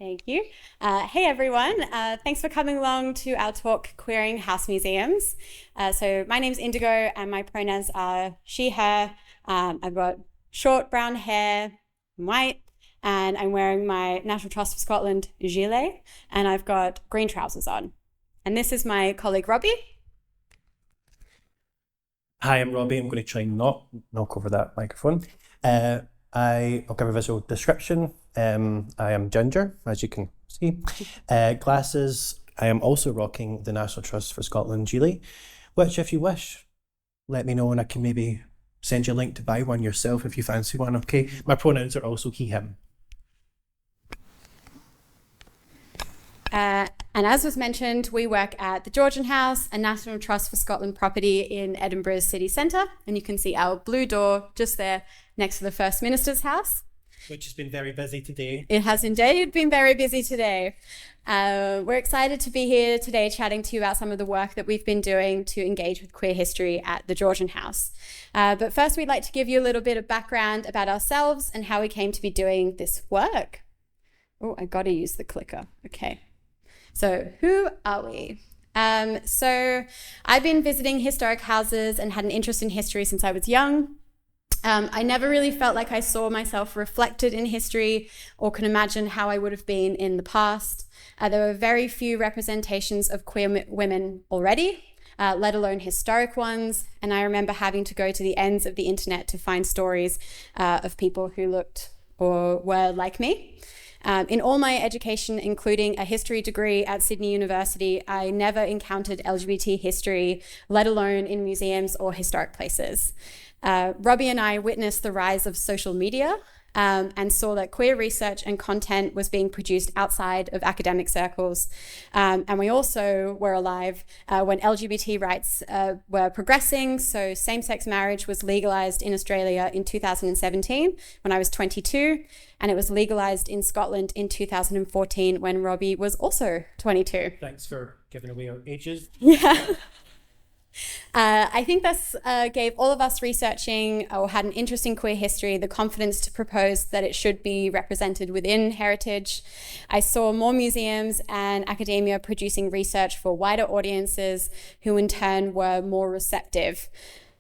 Thank you. Hey everyone, thanks for coming along to our talk, Queering House Museums. So my name's Indigo and my pronouns are she, her. I've got short brown hair, I'm white, and I'm wearing my National Trust for Scotland gilet, and I've got green trousers on. And this is my colleague Robbie. Hi, I'm Robbie. I'm going to try and not knock over that microphone. I'll give a visual description. I am ginger, as you can see. Glasses. I am also rocking the National Trust for Scotland gilet, which, if you wish, let me know and I can maybe send you a link to buy one yourself if you fancy one, okay? My pronouns are also he, him. And as was mentioned, we work at the Georgian House, a National Trust for Scotland property in Edinburgh's city centre. And you can see our blue door just there next to the First Minister's house. Which has been very busy today. It has indeed been very busy today. We're excited to be here today chatting to you about some of the work that we've been doing to engage with queer history at the Georgian House. But first, we'd like to give you a little bit of background about ourselves and how we came to be doing this work. Oh, I got to use the clicker. Okay. So who are we? So I've been visiting historic houses and had an interest in history since I was young. I never really felt like I saw myself reflected in history or can imagine how I would have been in the past. There were very few representations of queer women already, let alone historic ones. And I remember having to go to the ends of the internet to find stories of people who looked or were like me. In all my education, including a history degree at Sydney University, I never encountered LGBT history, let alone in museums or historic places. Robbie and I witnessed the rise of social media and saw that queer research and content was being produced outside of academic circles. And we also were alive when LGBT rights were progressing. So same-sex marriage was legalised in Australia in 2017 when I was 22, and it was legalised in Scotland in 2014 when Robbie was also 22. Thanks for giving away our ages. Yeah. I think this gave all of us researching or had an interest in queer history the confidence to propose that it should be represented within heritage. I saw more museums and academia producing research for wider audiences who in turn were more receptive,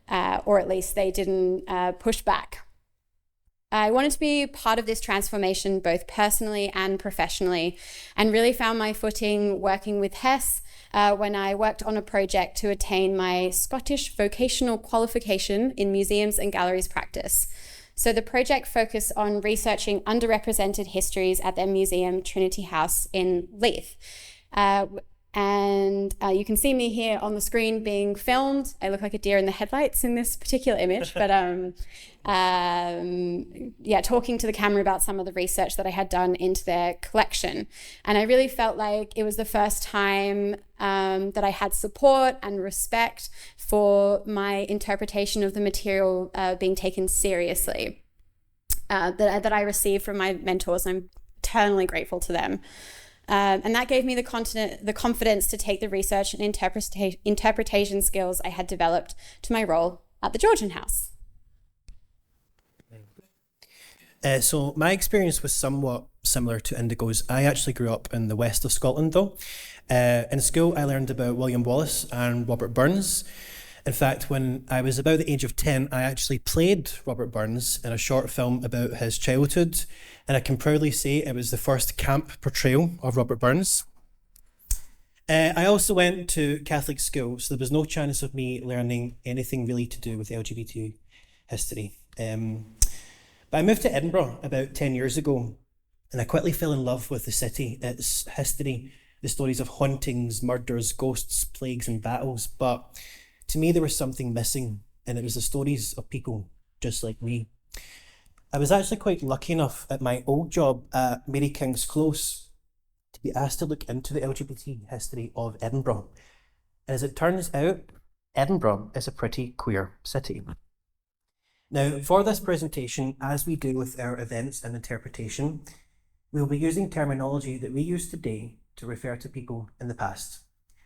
or at least they didn't push back. I wanted to be part of this transformation both personally and professionally, and really found my footing working with HES when I worked on a project to attain my Scottish vocational qualification in museums and galleries practice. So the project focused on researching underrepresented histories at their museum, Trinity House in Leith. And you can see me here on the screen being filmed. I look like a deer in the headlights in this particular image, but talking to the camera about some of the research that I had done into their collection. And I really felt like it was the first time that I had support and respect for my interpretation of the material being taken seriously, that I received from my mentors. I'm eternally grateful to them. And that gave me the confidence to take the research and interpretation skills I had developed to my role at the Georgian House. So my experience was somewhat similar to Indigo's. I actually grew up in the west of Scotland though. In school I learned about William Wallace and Robert Burns. In fact, when I was about the age of 10, I actually played Robert Burns in a short film about his childhood, and I can proudly say it was the first camp portrayal of Robert Burns. I also went to Catholic school, so there was no chance of me learning anything really to do with LGBT history. But I moved to Edinburgh about 10 years ago, and I quickly fell in love with the city, its history, the stories of hauntings, murders, ghosts, plagues and battles. But to me, there was something missing, and it was the stories of people just like me. I was actually quite lucky enough at my old job at Mary King's Close to be asked to look into the LGBT history of Edinburgh. And as it turns out, Edinburgh is a pretty queer city. Now, for this presentation, as we do with our events and interpretation, we'll be using terminology that we use today to refer to people in the past.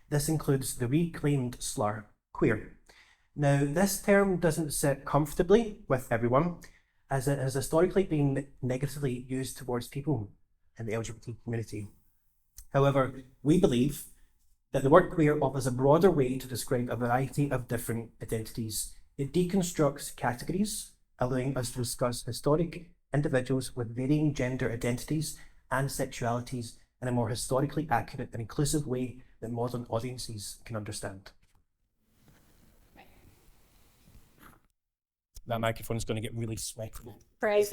This includes the reclaimed slur, queer. Now, this term doesn't sit comfortably with everyone, as it has historically been negatively used towards people in the LGBT community. However, we believe that the word queer offers a broader way to describe a variety of different identities. It deconstructs categories, allowing us to discuss historic individuals with varying gender identities and sexualities in a more historically accurate and inclusive way that modern audiences can understand. That microphone is going to get really sweaty. Praise.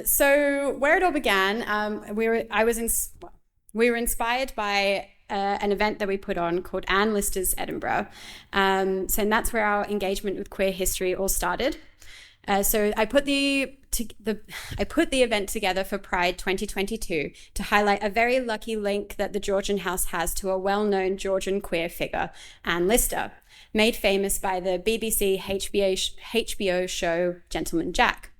So where it all began, we were inspired by an event that we put on called Anne Lister's Edinburgh. And that's where our engagement with queer history all started. So I put the event together for Pride 2022 to highlight a very lucky link that the Georgian House has to a well-known Georgian queer figure, Anne Lister, made famous by the BBC HBO show Gentleman Jack.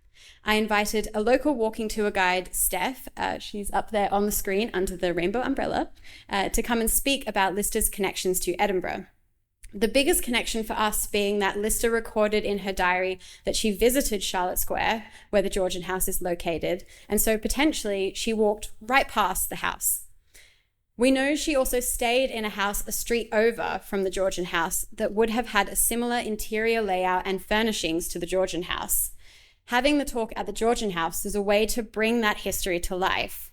I invited a local walking tour guide, Steph, she's up there on the screen under the rainbow umbrella, to come and speak about Lister's connections to Edinburgh. The biggest connection for us being that Lister recorded in her diary that she visited Charlotte Square, where the Georgian House is located, and so potentially she walked right past the house. We know she also stayed in a house a street over from the Georgian House that would have had a similar interior layout and furnishings to the Georgian House. Having the talk at the Georgian House is a way to bring that history to life.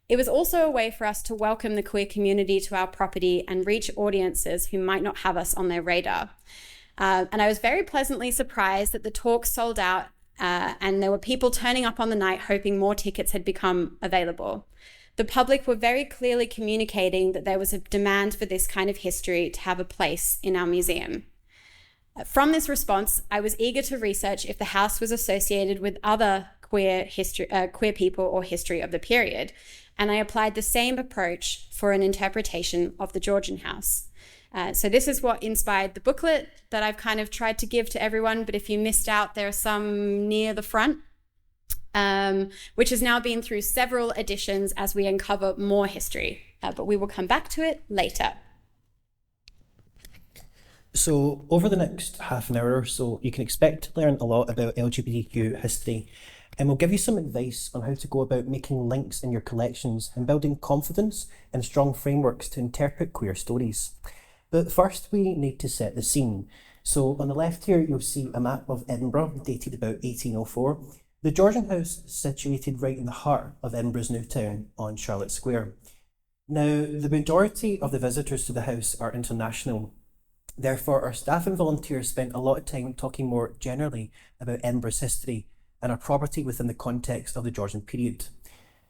It was also a way for us to welcome the queer community to our property and reach audiences who might not have us on their radar. And I was very pleasantly surprised that the talk sold out and there were people turning up on the night hoping more tickets had become available. The public were very clearly communicating that there was a demand for this kind of history to have a place in our museum. From this response, I was eager to research if the house was associated with other queer people or history of the period, and I applied the same approach for an interpretation of the Georgian House. So this is what inspired the booklet that I've kind of tried to give to everyone, but if you missed out, there are some near the front, which has now been through several editions as we uncover more history, but we will come back to it later. So over the next half an hour or so, you can expect to learn a lot about LGBTQ history, and we'll give you some advice on how to go about making links in your collections and building confidence and strong frameworks to interpret queer stories. But first we need to set the scene. So on the left here, you'll see a map of Edinburgh dated about 1804. The Georgian House is situated right in the heart of Edinburgh's new town on Charlotte Square. Now, the majority of the visitors to the house are international. Therefore, our staff and volunteers spent a lot of time talking more generally about Edinburgh's history and our property within the context of the Georgian period.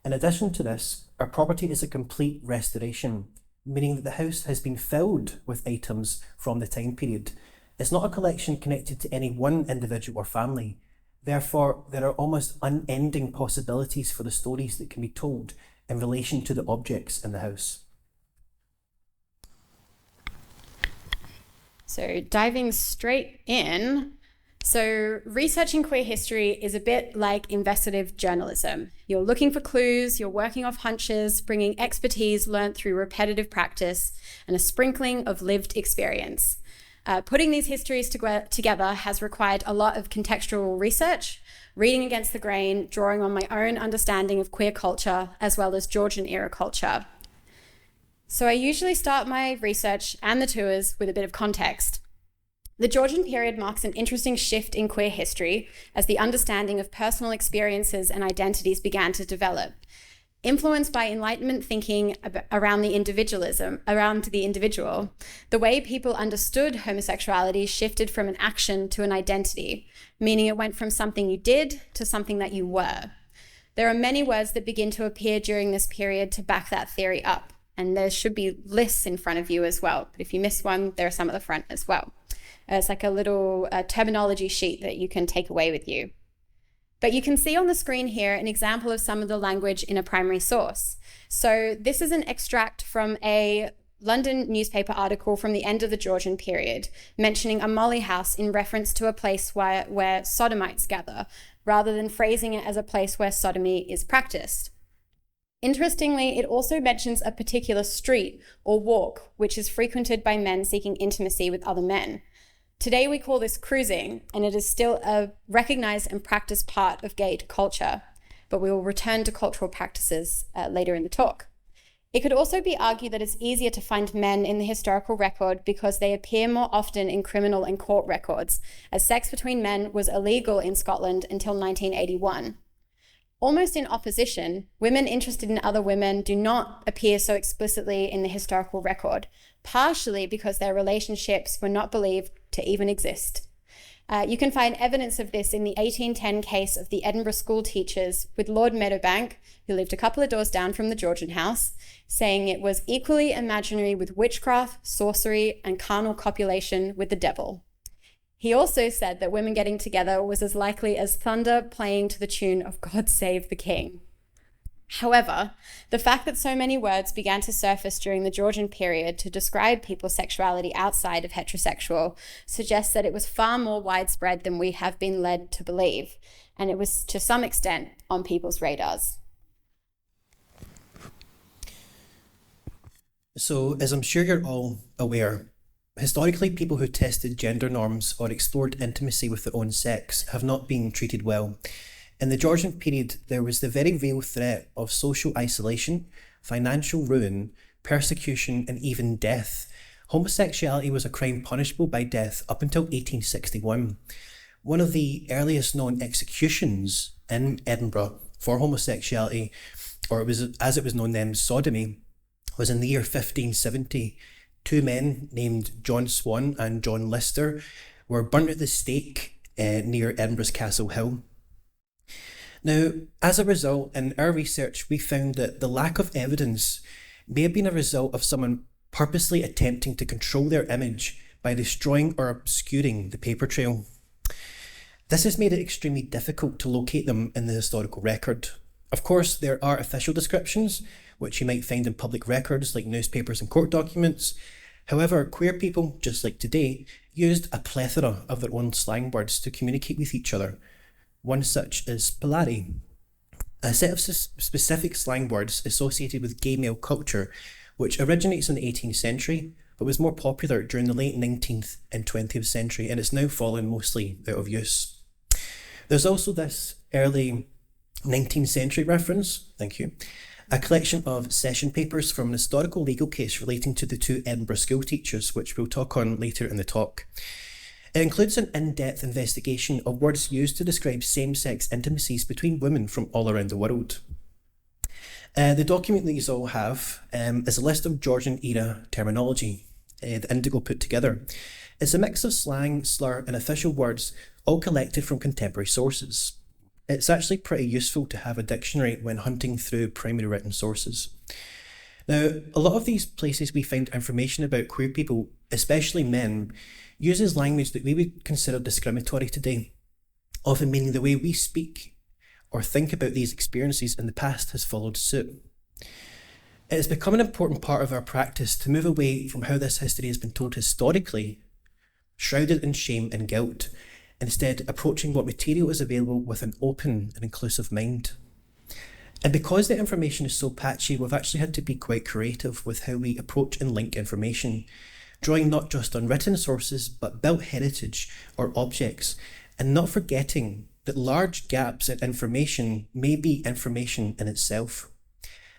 In addition to this, our property is a complete restoration, meaning that the house has been filled with items from the time period. It's not a collection connected to any one individual or family. Therefore, there are almost unending possibilities for the stories that can be told in relation to the objects in the house. So diving straight in, so researching queer history is a bit like investigative journalism. You're looking for clues, you're working off hunches, bringing expertise learnt through repetitive practice and a sprinkling of lived experience. Putting these histories together has required a lot of contextual research, reading against the grain, drawing on my own understanding of queer culture as well as Georgian era culture. So I usually start my research and the tours with a bit of context. The Georgian period marks an interesting shift in queer history as the understanding of personal experiences and identities began to develop. Influenced by Enlightenment thinking around the individual, the way people understood homosexuality shifted from an action to an identity, meaning it went from something you did to something that you were. There are many words that begin to appear during this period to back that theory up, and there should be lists in front of you as well. But if you miss one, there are some at the front as well. It's like a little terminology sheet that you can take away with you. But you can see on the screen here an example of some of the language in a primary source. So this is an extract from a London newspaper article from the end of the Georgian period, mentioning a molly house in reference to a place where sodomites gather, rather than phrasing it as a place where sodomy is practiced. Interestingly, it also mentions a particular street or walk, which is frequented by men seeking intimacy with other men. Today we call this cruising, and it is still a recognised and practiced part of gay culture, but we will return to cultural practices later in the talk. It could also be argued that it's easier to find men in the historical record because they appear more often in criminal and court records, as sex between men was illegal in Scotland until 1981. Almost in opposition, women interested in other women do not appear so explicitly in the historical record, partially because their relationships were not believed to even exist. You can find evidence of this in the 1810 case of the Edinburgh school teachers, with Lord Meadowbank, who lived a couple of doors down from the Georgian House, saying it was equally imaginary with witchcraft, sorcery, and carnal copulation with the devil. He also said that women getting together was as likely as thunder playing to the tune of God Save the King. However, the fact that so many words began to surface during the Georgian period to describe people's sexuality outside of heterosexual suggests that it was far more widespread than we have been led to believe, and it was to some extent on people's radars. So, as I'm sure you're all aware, historically people who tested gender norms or explored intimacy with their own sex have not been treated well. In the Georgian period, there was the very real threat of social isolation, financial ruin, persecution, and even death. Homosexuality was a crime punishable by death up until 1861. One of the earliest known executions in Edinburgh for homosexuality, or it was, as it was known then, sodomy, was in the year 1570. Two men named John Swan and John Lister were burnt at the stake near Edinburgh's Castle Hill. Now, as a result, in our research, we found that the lack of evidence may have been a result of someone purposely attempting to control their image by destroying or obscuring the paper trail. This has made it extremely difficult to locate them in the historical record. Of course, there are official descriptions, which you might find in public records like newspapers and court documents. However, queer people, just like today, used a plethora of their own slang words to communicate with each other. One such is polari, a set of specific slang words associated with gay male culture, which originates in the 18th century, but was more popular during the late 19th and 20th century, and it's now fallen mostly out of use. There's also this early 19th century reference, thank you, a collection of session papers from an historical legal case relating to the two Edinburgh school teachers, which we'll talk on later in the talk. It includes an in-depth investigation of words used to describe same-sex intimacies between women from all around the world. The document these all have is a list of Georgian-era terminology that Indigo put together. It's a mix of slang, slur, and official words, all collected from contemporary sources. It's actually pretty useful to have a dictionary when hunting through primary written sources. Now, a lot of these places we find information about queer people, especially men, uses language that we would consider discriminatory today, often meaning the way we speak or think about these experiences in the past has followed suit. It has become an important part of our practice to move away from how this history has been told historically, shrouded in shame and guilt, instead approaching what material is available with an open and inclusive mind. And because the information is so patchy, we've actually had to be quite creative with how we approach and link information, drawing not just on written sources, but built heritage or objects, and not forgetting that large gaps in information may be information in itself.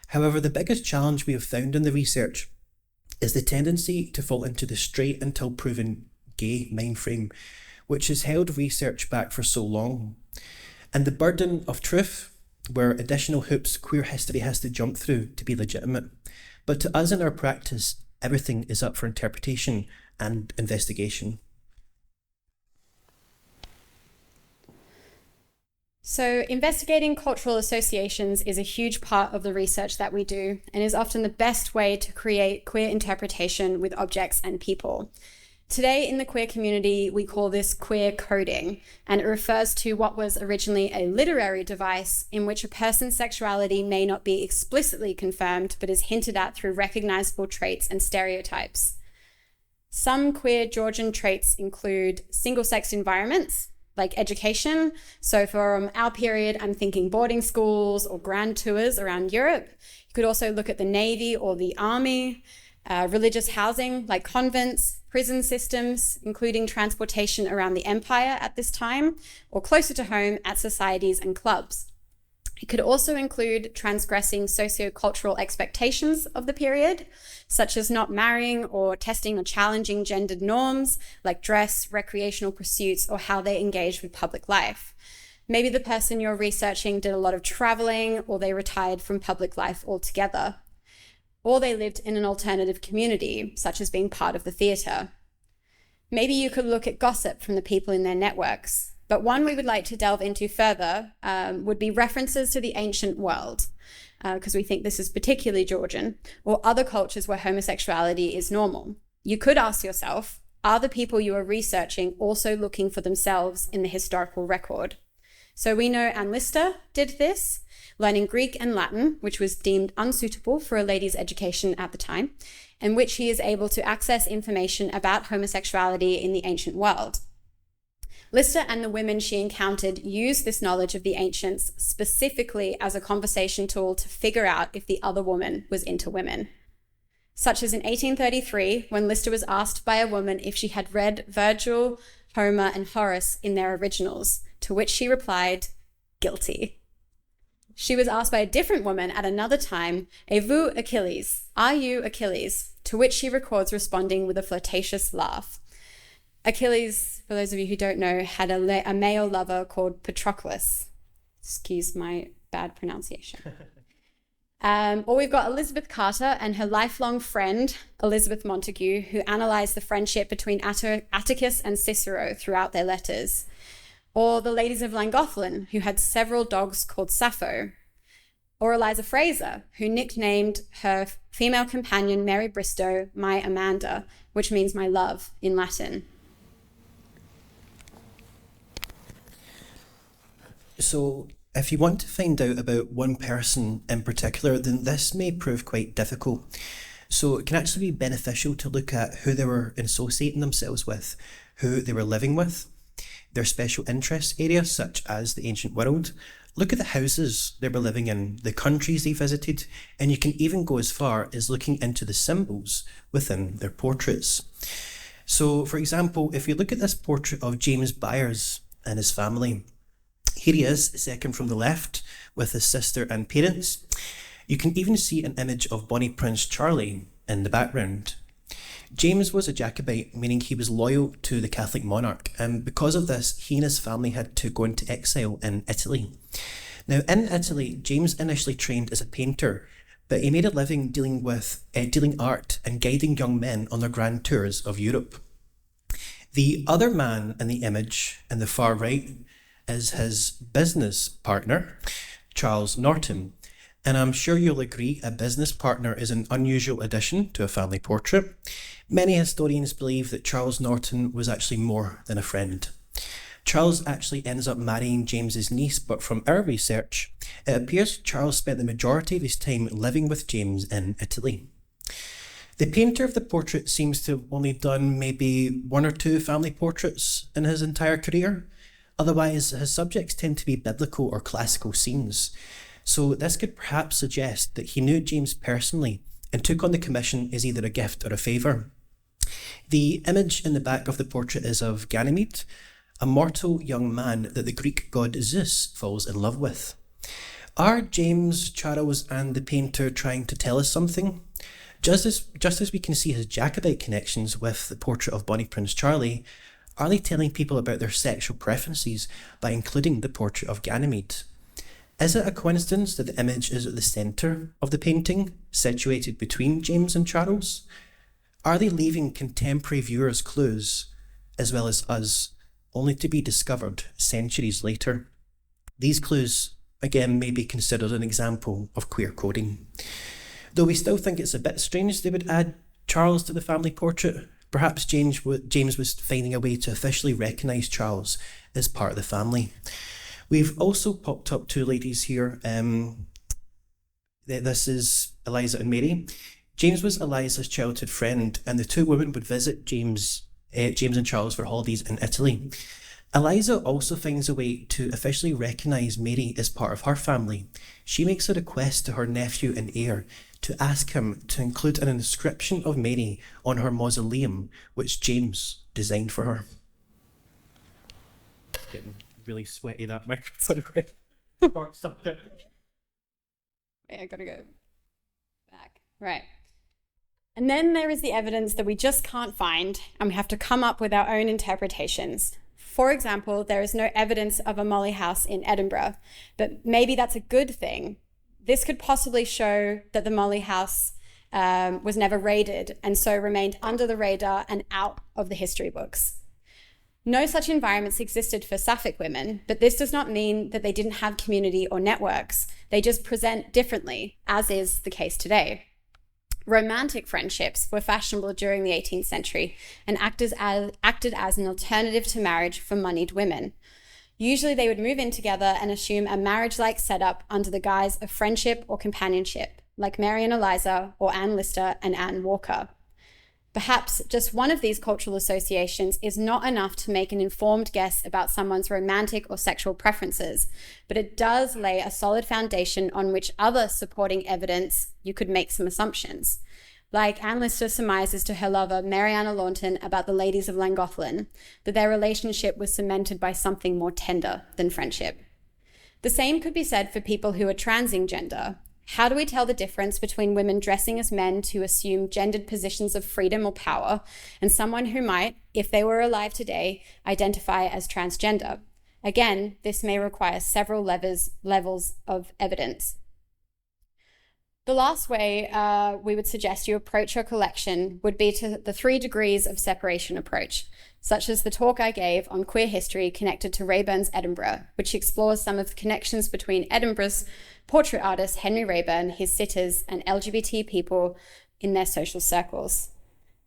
However, the biggest challenge we have found in the research is the tendency to fall into the straight until proven gay mindframe, which has held research back for so long, and the burden of truth, where additional hoops queer history has to jump through to be legitimate. But to us in our practice, everything is up for interpretation and investigation. So investigating cultural associations is a huge part of the research that we do, and is often the best way to create queer interpretation with objects and people. Today in the queer community, we call this queer coding, and it refers to what was originally a literary device in which a person's sexuality may not be explicitly confirmed, but is hinted at through recognizable traits and stereotypes. Some queer Georgian traits include single-sex environments, like education. So from our period, I'm thinking boarding schools or grand tours around Europe. You could also look at the Navy or the Army. religious housing like convents, prison systems, including transportation around the empire at this time, or closer to home at societies and clubs. It could also include transgressing socio-cultural expectations of the period, such as not marrying or testing or challenging gendered norms like dress, recreational pursuits, or how they engage with public life. Maybe the person you're researching did a lot of traveling, or they retired from public life altogether. Or they lived in an alternative community, such as being part of the theatre. Maybe you could look at gossip from the people in their networks. But one we would like to delve into further would be references to the ancient world, because we think this is particularly Georgian, or other cultures where homosexuality is normal. You could ask yourself, are the people you are researching also looking for themselves in the historical record? So we know Anne Lister did this, learning Greek and Latin, which was deemed unsuitable for a lady's education at the time, in which he is able to access information about homosexuality in the ancient world. Lister and the women she encountered used this knowledge of the ancients specifically as a conversation tool to figure out if the other woman was into women. Such as in 1833, when Lister was asked by a woman if she had read Virgil, Homer, and Horace in their originals, to which she replied, guilty. She was asked by a different woman at another time, "Avez-vous Achilles? Are you Achilles?" To which she records responding with a flirtatious laugh. Achilles, for those of you who don't know, had a male lover called Patroclus. Excuse my bad pronunciation. Or we've got Elizabeth Carter and her lifelong friend, Elizabeth Montagu, who analysed the friendship between Atticus and Cicero throughout their letters. Or the ladies of Llangollen, who had several dogs called Sappho. Or Eliza Fraser, who nicknamed her female companion, Mary Bristow, my Amanda, which means my love in Latin. So if you want to find out about one person in particular, then this may prove quite difficult. So it can actually be beneficial to look at who they were associating themselves with, who they were living with, their special interest areas such as the ancient world. Look at the houses they were living in, the countries they visited, and you can even go as far as looking into the symbols within their portraits. So for example, if you look at this portrait of James Byers and his family, here he is, second from the left, with his sister and parents. You can even see an image of Bonnie Prince Charlie in the background. James was a Jacobite, meaning he was loyal to the Catholic monarch, and because of this, he and his family had to go into exile in Italy. Now, in Italy, James initially trained as a painter, but he made a living dealing art and guiding young men on their grand tours of Europe. The other man in the image, in the far right, is his business partner, Charles Norton. And I'm sure you'll agree a business partner is an unusual addition to a family portrait. Many historians believe that Charles Norton was actually more than a friend. Charles actually ends up marrying James's niece, but from our research, it appears Charles spent the majority of his time living with James in Italy. The painter of the portrait seems to have only done maybe one or two family portraits in his entire career. Otherwise, his subjects tend to be biblical or classical scenes. So this could perhaps suggest that he knew James personally and took on the commission as either a gift or a favour. The image in the back of the portrait is of Ganymede, a mortal young man that the Greek god Zeus falls in love with. Are James, Charles and the painter trying to tell us something? Just as we can see his Jacobite connections with the portrait of Bonnie Prince Charlie, are they telling people about their sexual preferences by including the portrait of Ganymede? Is it a coincidence that the image is at the centre of the painting, situated between James and Charles? Are they leaving contemporary viewers clues, as well as us, only to be discovered centuries later? These clues, again, may be considered an example of queer coding. Though we still think it's a bit strange they would add Charles to the family portrait, perhaps James was finding a way to officially recognise Charles as part of the family. We've also popped up two ladies here. This is Eliza and Mary. James was Eliza's childhood friend, and the two women would visit James and Charles for holidays in Italy. Eliza also finds a way to officially recognise Mary as part of her family. She makes a request to her nephew and heir to ask him to include an inscription of Mary on her mausoleum, which James designed for her. Getting really sweaty, that microphone. Wait, I gotta go back. Right. And then there is the evidence that we just can't find, and we have to come up with our own interpretations. For example, there is no evidence of a Molly house in Edinburgh, but maybe that's a good thing. This could possibly show that the Molly house was never raided and so remained under the radar and out of the history books. No such environments existed for Sapphic women, but this does not mean that they didn't have community or networks. They just present differently, as is the case today. Romantic friendships were fashionable during the 18th century and acted as an alternative to marriage for moneyed women. Usually they would move in together and assume a marriage-like setup under the guise of friendship or companionship, like Mary and Eliza or Anne Lister and Anne Walker. Perhaps just one of these cultural associations is not enough to make an informed guess about someone's romantic or sexual preferences, but it does lay a solid foundation on which other supporting evidence you could make some assumptions. Like Anne Lister surmises to her lover, Mariana Launton, about the ladies of Llangollen, that their relationship was cemented by something more tender than friendship. The same could be said for people who are transing gender. How do we tell the difference between women dressing as men to assume gendered positions of freedom or power and someone who might, if they were alive today, identify as transgender? Again, this may require several levels of evidence. The last way we would suggest you approach your collection would be to the 3 degrees of separation approach, such as the talk I gave on queer history connected to Raeburn's Edinburgh, which explores some of the connections between Edinburgh's portrait artist Henry Raeburn, his sitters, and LGBT people in their social circles.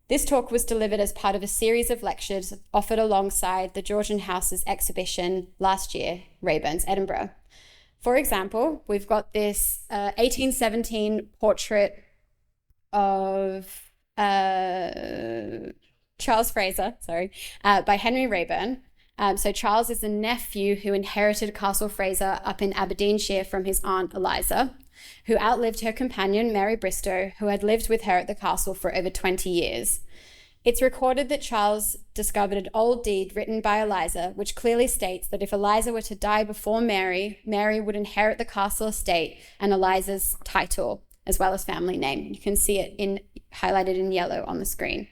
This talk was delivered as part of a series of lectures offered alongside the Georgian House's exhibition last year, Raeburn's Edinburgh. For example, we've got this 1817 portrait of Charles Fraser, by Henry Raeburn. So Charles is the nephew who inherited Castle Fraser up in Aberdeenshire from his aunt Eliza, who outlived her companion Mary Bristow, who had lived with her at the castle for over 20 years. It's recorded that Charles discovered an old deed written by Eliza, which clearly states that if Eliza were to die before Mary, Mary would inherit the castle estate and Eliza's title, as well as family name. You can see it highlighted in yellow on the screen.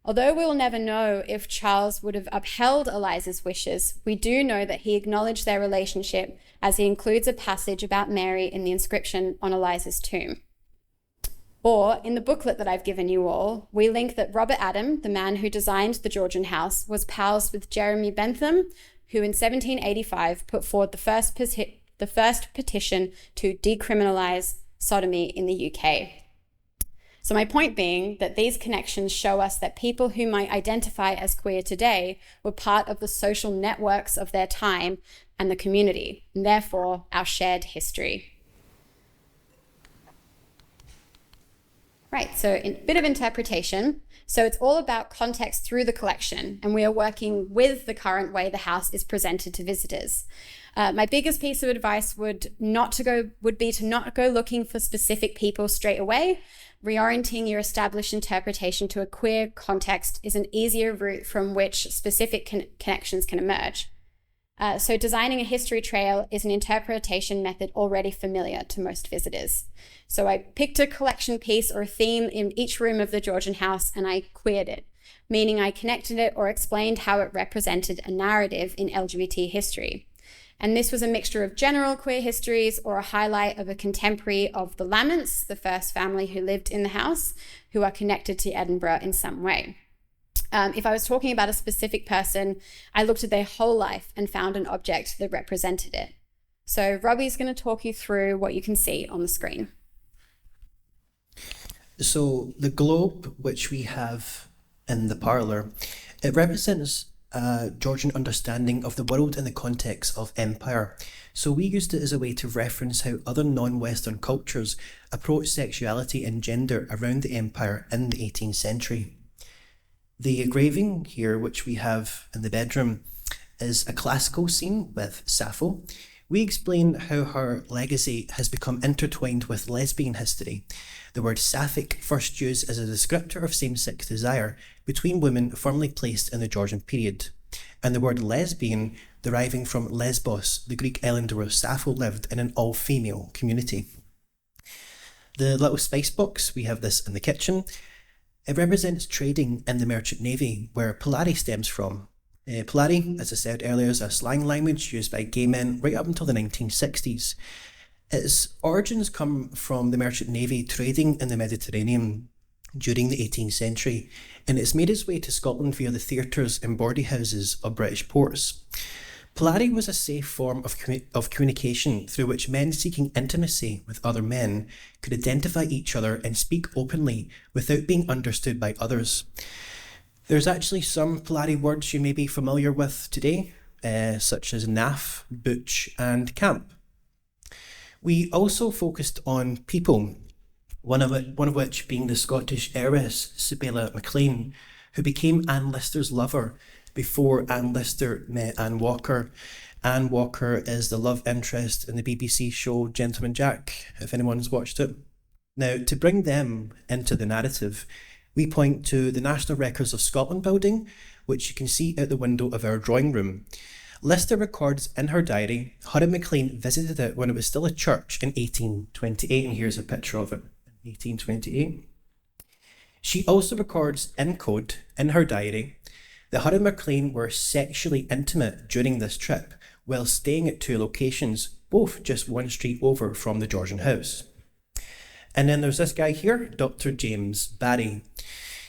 Although we will never know if Charles would have upheld Eliza's wishes, we do know that he acknowledged their relationship, as he includes a passage about Mary in the inscription on Eliza's tomb. Or, in the booklet that I've given you all, we link that Robert Adam, the man who designed the Georgian House, was pals with Jeremy Bentham, who in 1785 put forward the first petition to decriminalise sodomy in the UK. So my point being that these connections show us that people who might identify as queer today were part of the social networks of their time and the community, and therefore our shared history. Right, so a bit of interpretation. So it's all about context through the collection, and we are working with the current way the house is presented to visitors. My biggest piece of advice would be to not go looking for specific people straight away. Reorienting your established interpretation to a queer context is an easier route from which specific connections can emerge. So designing a history trail is an interpretation method already familiar to most visitors. So I picked a collection piece or a theme in each room of the Georgian House and I queered it, meaning I connected it or explained how it represented a narrative in LGBT history. And this was a mixture of general queer histories or a highlight of a contemporary of the Lammonts, the first family who lived in the house, who are connected to Edinburgh in some way. If I was talking about a specific person, I looked at their whole life and found an object that represented it. So Robbie's going to talk you through what you can see on the screen. So the globe, which we have in the parlour, it represents a Georgian understanding of the world in the context of empire. So we used it as a way to reference how other non-Western cultures approached sexuality and gender around the empire in the 18th century. The engraving here, which we have in the bedroom, is a classical scene with Sappho. we explain how her legacy has become intertwined with lesbian history, the word sapphic first used as a descriptor of same-sex desire between women firmly placed in the Georgian period, and the word lesbian deriving from Lesbos, the Greek island where Sappho lived in an all-female community. The little spice box, we have this in the kitchen. It represents trading in the merchant navy, where Polari stems from. Polari, as I said earlier, is a slang language used by gay men right up until the 1960s. Its origins come from the merchant navy trading in the Mediterranean during the 18th century, and it's made its way to Scotland via the theatres and boarding houses of British ports. Polari was a safe form of communication through which men seeking intimacy with other men could identify each other and speak openly without being understood by others. There's actually some Polari words you may be familiar with today, such as naff, butch, and camp. We also focused on people, one of which being the Scottish heiress Sibylla MacLean, who became Anne Lister's lover before Anne Lister met Anne Walker. Anne Walker is the love interest in the BBC show Gentleman Jack, if anyone's watched it. Now, to bring them into the narrative, we point to the National Records of Scotland building, which you can see out the window of our drawing room. Lister records in her diary, Hudden MacLean visited it when it was still a church in 1828, and here's a picture of it in 1828. She also records in code in her diary that Hudden MacLean were sexually intimate during this trip while staying at two locations, both just one street over from the Georgian House. And then there's this guy here, Dr. James Barry.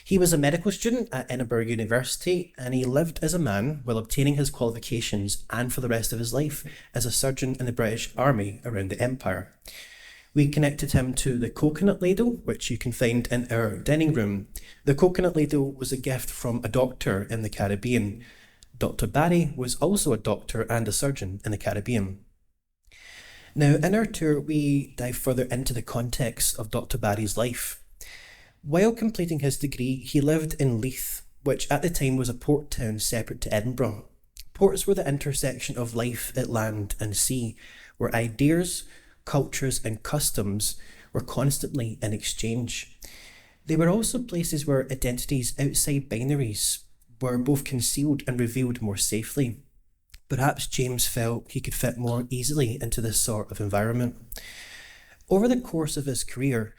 He was a medical student at Edinburgh University, and he lived as a man while obtaining his qualifications and for the rest of his life as a surgeon in the British Army around the Empire. We connected him to the coconut ladle, which you can find in our dining room. The coconut ladle was a gift from a doctor in the Caribbean. Dr. Barry was also a doctor and a surgeon in the Caribbean. Now, in our tour, we dive further into the context of Dr. Barry's life. While completing his degree, he lived in Leith, which at the time was a port town separate to Edinburgh. Ports were the intersection of life at land and sea, where ideas, cultures and customs were constantly in exchange. They were also places where identities outside binaries were both concealed and revealed more safely. Perhaps James felt he could fit more easily into this sort of environment. Over the course of his career,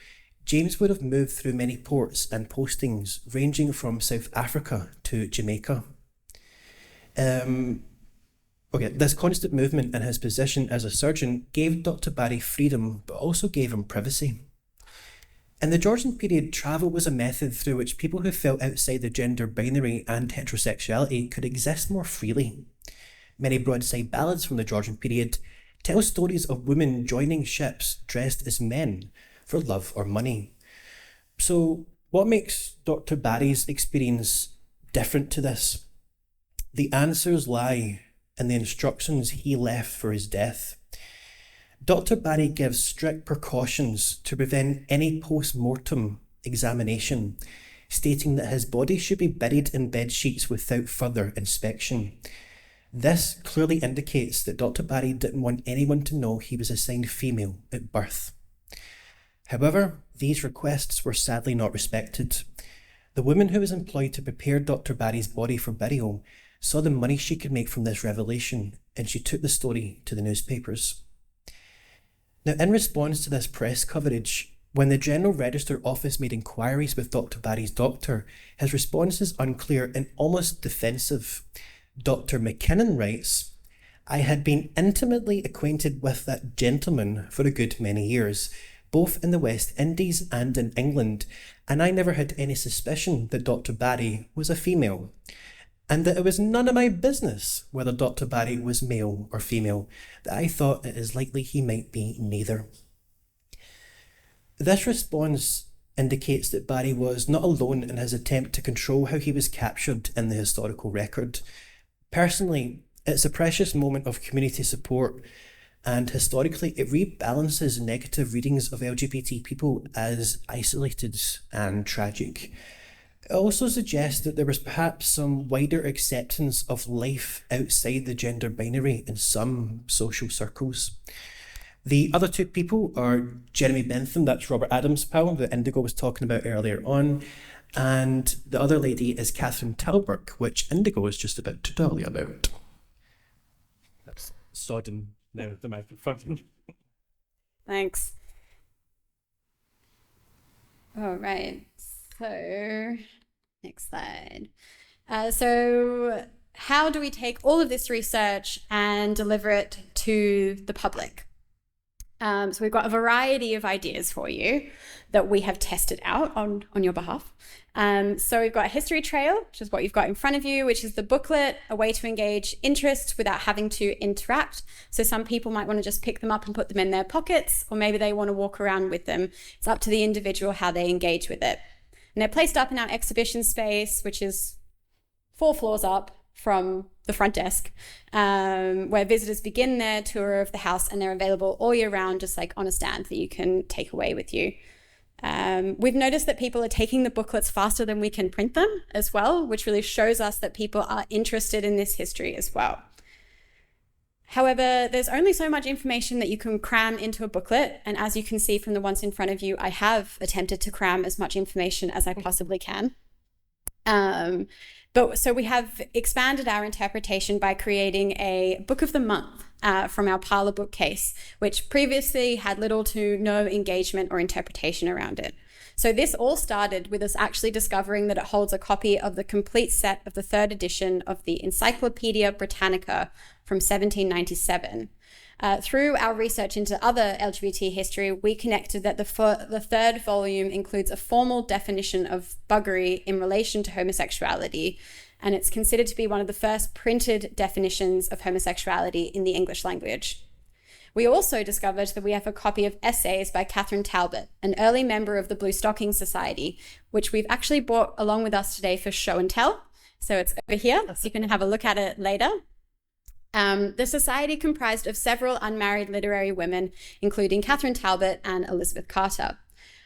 James would have moved through many ports and postings ranging from South Africa to Jamaica. This constant movement in his position as a surgeon gave Dr. Barry freedom, but also gave him privacy. In the Georgian period, travel was a method through which people who fell outside the gender binary and heterosexuality could exist more freely. Many broadside ballads from the Georgian period tell stories of women joining ships dressed as men for love or money. So, what makes Dr. Barry's experience different to this? The answers lie in the instructions he left for his death. Dr. Barry gives strict precautions to prevent any post-mortem examination, stating that his body should be buried in bed sheets without further inspection. This clearly indicates that Dr. Barry didn't want anyone to know he was assigned female at birth. However, these requests were sadly not respected. The woman who was employed to prepare Dr. Barry's body for burial saw the money she could make from this revelation, and she took the story to the newspapers. Now, in response to this press coverage, when the General Register Office made inquiries with Dr. Barry's doctor, his response is unclear and almost defensive. Dr. McKinnon writes, "I had been intimately acquainted with that gentleman for a good many years, both in the West Indies and in England, and I never had any suspicion that Dr. Barry was a female, and that it was none of my business whether Dr. Barry was male or female, that I thought it is likely he might be neither." This response indicates that Barry was not alone in his attempt to control how he was captured in the historical record. Personally, it's a precious moment of community support, and historically it rebalances negative readings of LGBT people as isolated and tragic. It also suggests that there was perhaps some wider acceptance of life outside the gender binary in some social circles. The other two people are Jeremy Bentham, that's Robert Adams' pal that Indigo was talking about earlier on, and the other lady is Catherine Talbot, which Indigo is just about to tell you about. That's sodden now, the microphone. Thanks. All right, so next slide. So how do we take all of this research and deliver it to the public? So we've got a variety of ideas for you that we have tested out on your behalf. So we've got a history trail, which is what you've got in front of you, which is the booklet, a way to engage interest without having to interact. So some people might want to just pick them up and put them in their pockets, or maybe they want to walk around with them. It's up to the individual how they engage with it. And they're placed up in our exhibition space, which is 4 floors up from the front desk, where visitors begin their tour of the house, and they're available all year round, just like on a stand that you can take away with you. We've noticed that people are taking the booklets faster than we can print them as well, which really shows us that people are interested in this history as well. However, there's only so much information that you can cram into a booklet, and as you can see from the ones in front of you, I have attempted to cram as much information as I possibly can. So we have expanded our interpretation by creating a book of the month from our parlor bookcase, which previously had little to no engagement or interpretation around it. So this all started with us actually discovering that it holds a copy of the complete set of the 3rd edition of the Encyclopedia Britannica from 1797. Through our research into other LGBT history, we connected that the 3rd volume includes a formal definition of buggery in relation to homosexuality, and it's considered to be one of the first printed definitions of homosexuality in the English language. We also discovered that we have a copy of essays by Catherine Talbot, an early member of the Blue Stocking Society, which we've actually brought along with us today for show and tell. So it's over here, so you can have a look at it later. The society comprised of several unmarried literary women, including Catherine Talbot and Elizabeth Carter.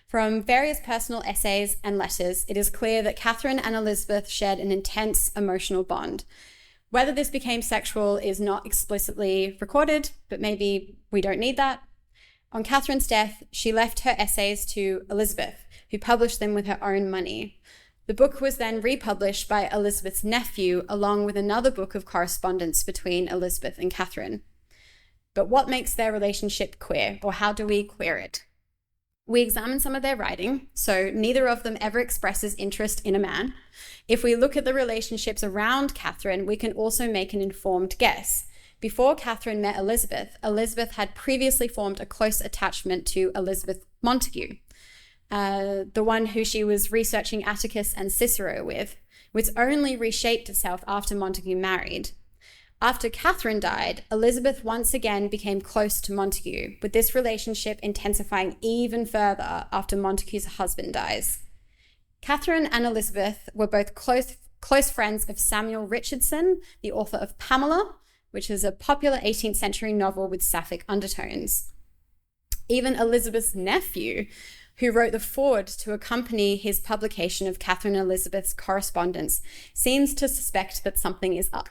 From various personal essays and letters, it is clear that Catherine and Elizabeth shared an intense emotional bond. Whether this became sexual is not explicitly recorded, but maybe we don't need that. On Catherine's death, she left her essays to Elizabeth, who published them with her own money. The book was then republished by Elizabeth's nephew, along with another book of correspondence between Elizabeth and Catherine. But what makes their relationship queer, or how do we queer it? We examined some of their writing, so neither of them ever expresses interest in a man. If we look at the relationships around Catherine, we can also make an informed guess. Before Catherine met Elizabeth, Elizabeth had previously formed a close attachment to Elizabeth Montagu, the one who she was researching Atticus and Cicero with, which only reshaped itself after Montagu married. After Catherine died, Elizabeth once again became close to Montagu, with this relationship intensifying even further after Montagu's husband dies. Catherine and Elizabeth were both close friends of Samuel Richardson, the author of Pamela, which is a popular 18th century novel with sapphic undertones. Even Elizabeth's nephew, who wrote the foreword to accompany his publication of Catherine and Elizabeth's correspondence, seems to suspect that something is up.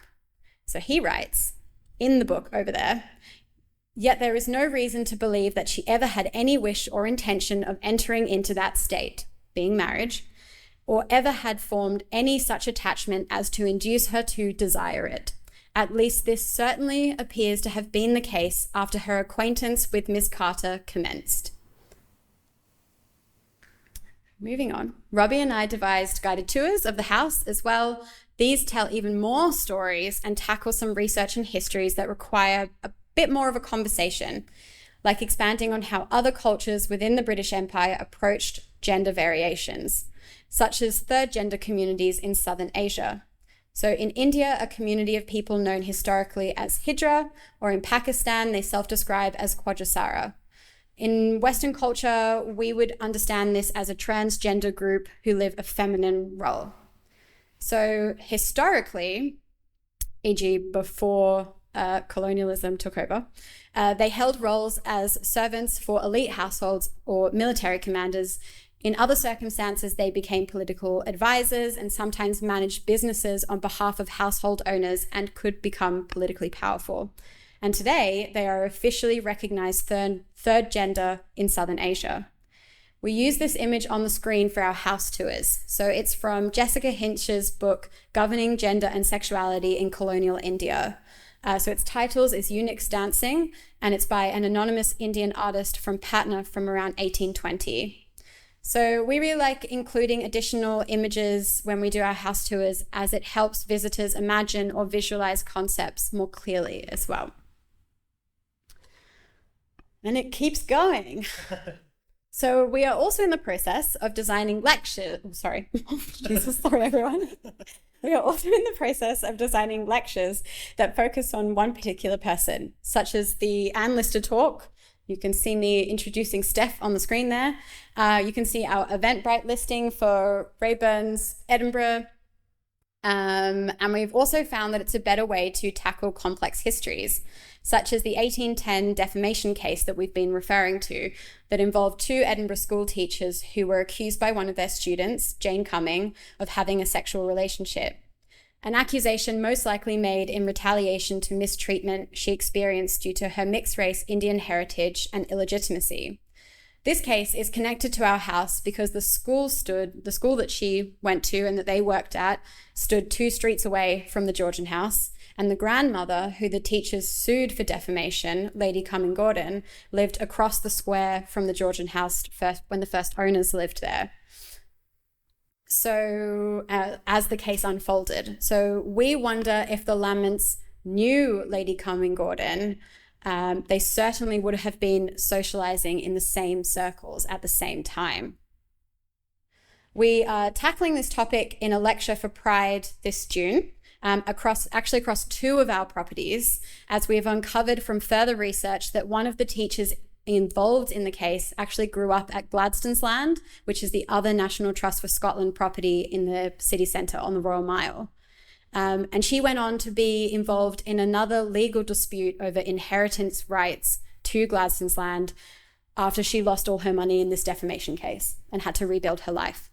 So he writes, in the book over there, "Yet there is no reason to believe that she ever had any wish or intention of entering into that state," being marriage, "or ever had formed any such attachment as to induce her to desire it. At least this certainly appears to have been the case after her acquaintance with Miss Carter commenced." Moving on, Robbie and I devised guided tours of the house as well. These tell even more stories and tackle some research and histories that require a bit more of a conversation, like expanding on how other cultures within the British Empire approached gender variations, such as third gender communities in Southern Asia. So in India, a community of people known historically as Hijra, or in Pakistan, they self-describe as Quadrisara. In Western culture, we would understand this as a transgender group who live a feminine role. So historically, e.g. before colonialism took over, they held roles as servants for elite households or military commanders In other circumstances, they became political advisors and sometimes managed businesses on behalf of household owners and could become politically powerful. And today, they are officially recognized third gender in Southern Asia. We use this image on the screen for our house tours. So it's from Jessica Hinch's book, Governing Gender and Sexuality in Colonial India. So its titles is Eunuchs Dancing, and it's by an anonymous Indian artist from Patna from around 1820. So we really like including additional images when we do our house tours, as it helps visitors imagine or visualize concepts more clearly as well. And it keeps going. So we are also in the process of designing lectures. Oh, sorry. Jesus, sorry, everyone. We are also in the process of designing lectures that focus on one particular person, such as the Anne Lister talk. You can see me introducing Steph on the screen there. You can see our Eventbrite listing for Rayburn's Edinburgh. And we've also found that it's a better way to tackle complex histories, such as the 1810 defamation case that we've been referring to, that involved two Edinburgh school teachers who were accused by one of their students, Jane Cumming, of having a sexual relationship. An accusation most likely made in retaliation to mistreatment she experienced due to her mixed-race Indian heritage and illegitimacy. This case is connected to our house because the school that she went to and that they worked at stood 2 streets away from the Georgian House, and the grandmother who the teachers sued for defamation, Lady Cumming Gordon, lived across the square from the Georgian House when the first owners lived there. So as the case unfolded, so we wonder if the Laments knew Lady Cumming Gordon. They certainly would have been socializing in the same circles at the same time. We are tackling this topic in a lecture for Pride this June, across 2 of our properties, as we have uncovered from further research that one of the teachers involved in the case actually grew up at Gladstone's Land, which is the other National Trust for Scotland property in the city centre on the Royal Mile. And she went on to be involved in another legal dispute over inheritance rights to Gladstone's Land after she lost all her money in this defamation case and had to rebuild her life.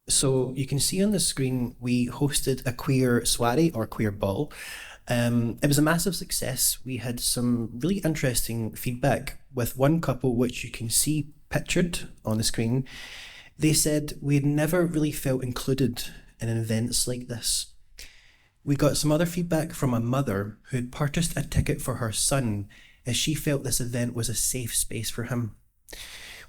So you can see on the screen, we hosted a queer soiree or queer ball. It was a massive success. We had some really interesting feedback with one couple, which you can see pictured on the screen. They said we had never really felt included in events like this. We got some other feedback from a mother who had purchased a ticket for her son as she felt this event was a safe space for him.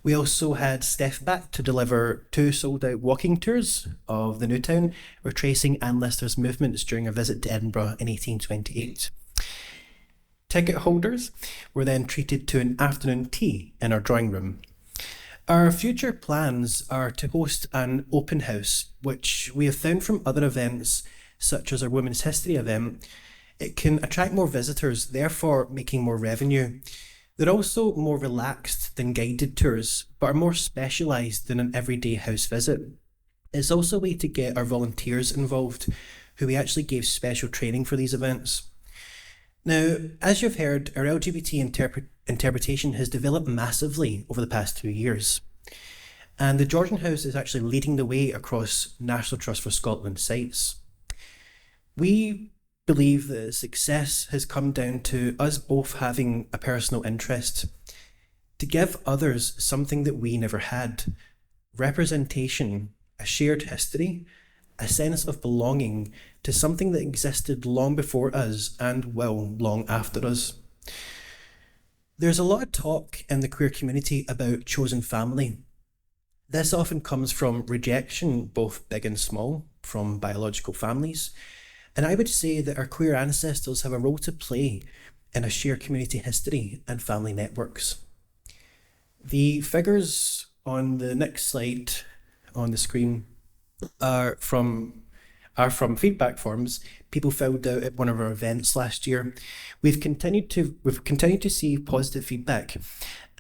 We also had Steph back to deliver 2 sold-out walking tours of the New Town, retracing Anne Lister's movements during a visit to Edinburgh in 1828. Ticket holders were then treated to an afternoon tea in our drawing room. Our future plans are to host an open house, which we have found from other events, such as our Women's History event. It can attract more visitors, therefore making more revenue. They're also more relaxed than guided tours, but are more specialised than an everyday house visit. It's also a way to get our volunteers involved, who we actually gave special training for these events. Now, as you've heard, our LGBT interpretation has developed massively over the past 2 years. And the Georgian House is actually leading the way across National Trust for Scotland sites. We believe that success has come down to us both having a personal interest to give others something that we never had: representation, a shared history, a sense of belonging to something that existed long before us and will long after us. There's a lot of talk in the queer community about chosen family. This often comes from rejection, both big and small, from biological families. And I would say that our queer ancestors have a role to play in a shared community history and family networks. The figures on the next slide on the screen are from feedback forms people filled out at one of our events last year. We've continued to see positive feedback.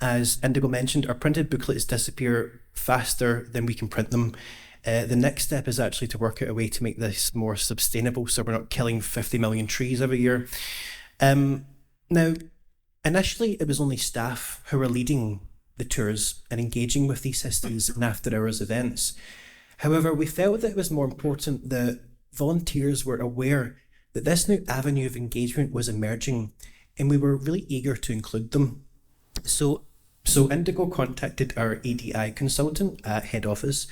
As Indigo mentioned, our printed booklets disappear faster than we can print them. The next step is actually to work out a way to make this more sustainable, so we're not killing 50 million trees every year. Now, Initially, it was only staff who were leading the tours and engaging with these histories and after-hours events. However, we felt that it was more important that volunteers were aware that this new avenue of engagement was emerging, and we were really eager to include them. So Indigo contacted our EDI consultant at head office,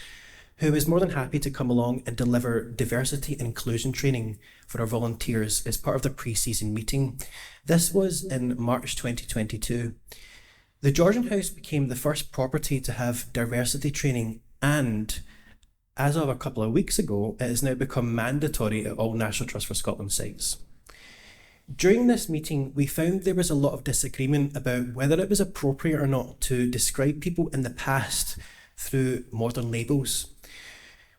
who was more than happy to come along and deliver diversity and inclusion training for our volunteers as part of the pre-season meeting. This was in March 2022. The Georgian House became the first property to have diversity training, and as of a couple of weeks ago, it has now become mandatory at all National Trust for Scotland sites. During this meeting, we found there was a lot of disagreement about whether it was appropriate or not to describe people in the past through modern labels.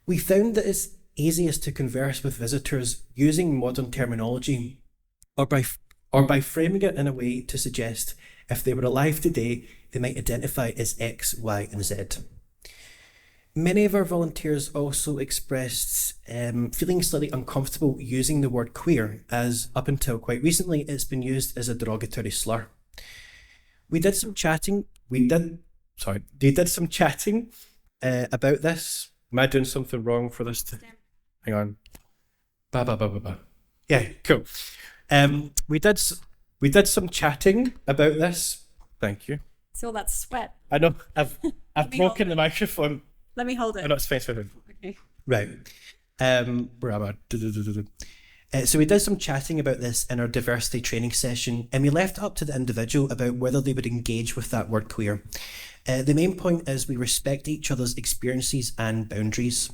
We found that it's easiest to converse with visitors using modern terminology or by framing it in a way to suggest if they were alive today, they might identify as X, Y, and Z. Many of our volunteers also expressed feeling slightly uncomfortable using the word queer, as up until quite recently it's been used as a derogatory slur. They did some chatting about this. Am I doing something wrong for this? Hang on. Yeah, cool. We did some chatting about this. Thank you. It's all that sweat. I know. I've broken the microphone. Let me hold it. Oh, no, it's fine. Okay. Right. Where am I? So we did some chatting about this in our diversity training session, and we left it up to the individual about whether they would engage with that word queer. The main point is we respect each other's experiences and boundaries.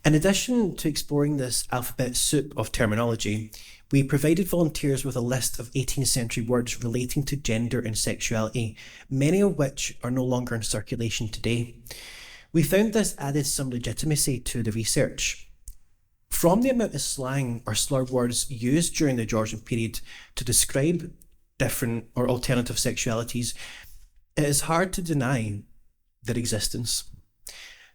In addition to exploring this alphabet soup of terminology, we provided volunteers with a list of 18th century words relating to gender and sexuality, many of which are no longer in circulation today. We found this added some legitimacy to the research. From the amount of slang or slur words used during the Georgian period to describe different or alternative sexualities, it is hard to deny their existence.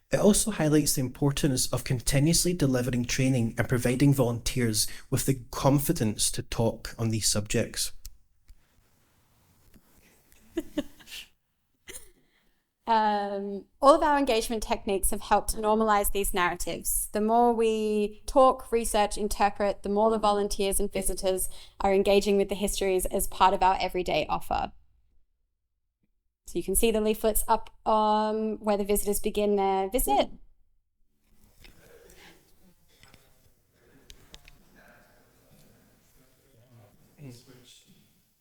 It also highlights the importance of continuously delivering training and providing volunteers with the confidence to talk on these subjects. All of our engagement techniques have helped to normalise these narratives. The more we talk, research, interpret, the more the volunteers and visitors are engaging with the histories as part of our everyday offer. So you can see the leaflets up where the visitors begin their visit.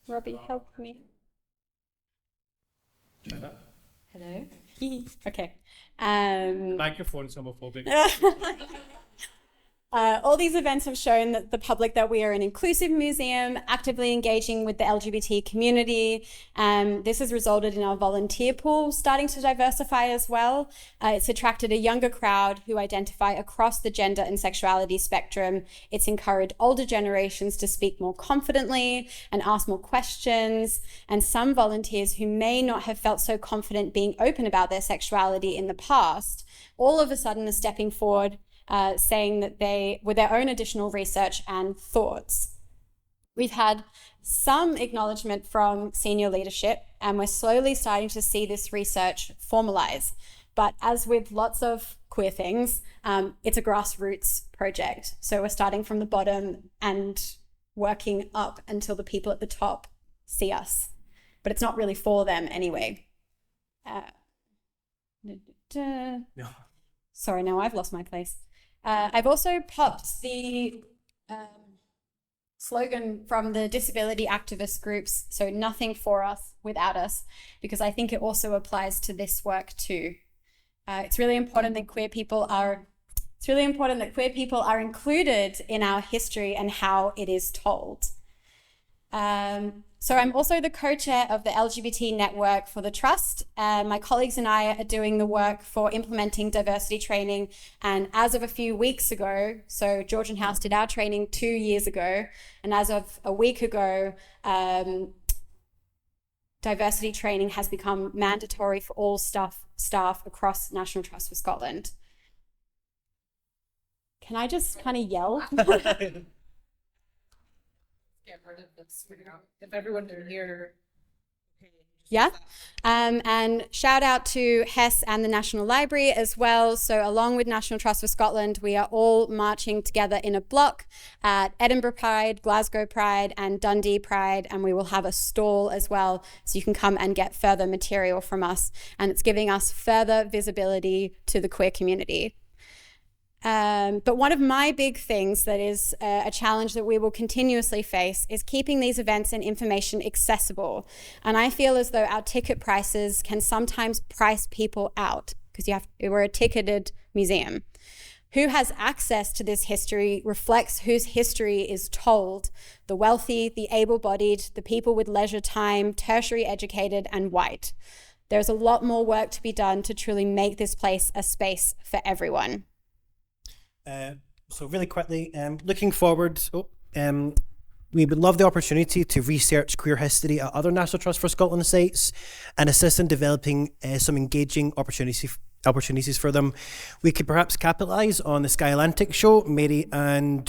Robbie, help me. Hello? Okay. Microphone is homophobic. All these events have shown that the public that we are an inclusive museum, actively engaging with the LGBT community. This has resulted in our volunteer pool starting to diversify as well. It's attracted a younger crowd who identify across the gender and sexuality spectrum. It's encouraged older generations to speak more confidently and ask more questions. And some volunteers who may not have felt so confident being open about their sexuality in the past, all of a sudden are stepping forward, saying that they, with their own additional research and thoughts. We've had some acknowledgement from senior leadership, and we're slowly starting to see this research formalize. But as with lots of queer things, it's a grassroots project. So we're starting from the bottom and working up until the people at the top see us. But it's not really for them anyway. No. Sorry, now I've lost my place. I've also popped the slogan from the disability activist groups, so nothing for us without us, because I think it also applies to this work too. It's really important that queer people are included in our history and how it is told. So I'm also the co-chair of the LGBT network for the Trust. My colleagues and I are doing the work for implementing diversity training. And as of a few weeks ago, so Georgian House did our training 2 years ago. And as of a week ago, diversity training has become mandatory for all staff across National Trust for Scotland. Can I just kind of yell? Get rid of this, if everyone can hear Yeah. And shout out to Hess and the National Library as well. So along with National Trust for Scotland, we are all marching together in a block at Edinburgh Pride, Glasgow Pride and Dundee Pride. And we will have a stall as well. So you can come and get further material from us. And it's giving us further visibility to the queer community. But one of my big things that is a challenge that we will continuously face is keeping these events and information accessible. And I feel as though our ticket prices can sometimes price people out because we're a ticketed museum. Who has access to this history reflects whose history is told: the wealthy, the able-bodied, the people with leisure time, tertiary educated, and white. There's a lot more work to be done to truly make this place a space for everyone. So really quickly, looking forward, we would love the opportunity to research queer history at other National Trust for Scotland sites and assist in developing some engaging opportunities for them. We could perhaps capitalise on the Sky Atlantic show, Mary and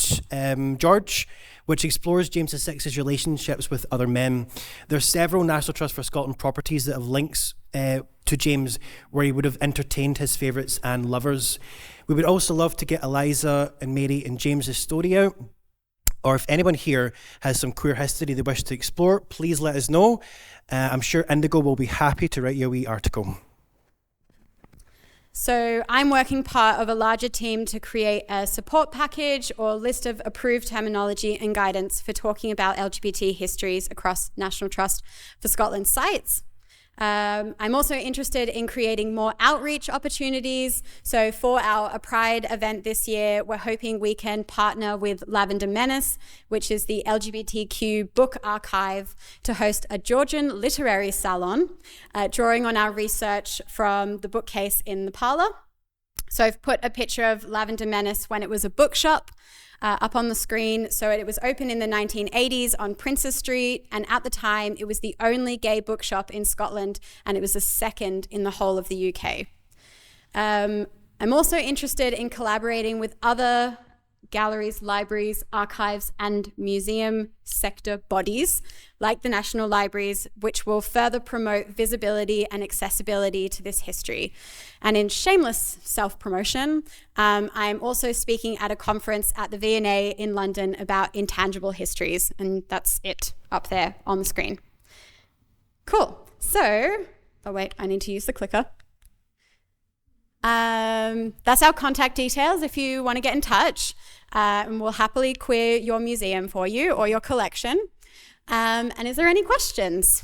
George, which explores James VI's relationships with other men. There are several National Trust for Scotland properties that have links to James, where he would have entertained his favourites and lovers. We would also love to get Eliza and Mary and James's story out. Or if anyone here has some queer history they wish to explore, please let us know. I'm sure Indigo will be happy to write you a wee article. So I'm working part of a larger team to create a support package or list of approved terminology and guidance for talking about LGBT histories across National Trust for Scotland sites. I'm also interested in creating more outreach opportunities. So for our Pride event this year, we're hoping we can partner with Lavender Menace, which is the LGBTQ book archive, to host a Georgian literary salon, drawing on our research from the bookcase in the parlour. So I've put a picture of Lavender Menace when it was a bookshop up on the screen. So it was open in the 1980s on Princes Street, and at the time it was the only gay bookshop in Scotland, and it was the second in the whole of the UK. I'm also interested in collaborating with other galleries, libraries, archives and museum sector bodies like the National Libraries, which will further promote visibility and accessibility to this history. And in shameless self-promotion, I'm also speaking at a conference at the V&A in London about intangible histories, and that's it up there on the screen. Cool. So, oh wait, I need to use the clicker. That's our contact details if you want to get in touch, and we'll happily queer your museum for you or your collection. And is there any questions?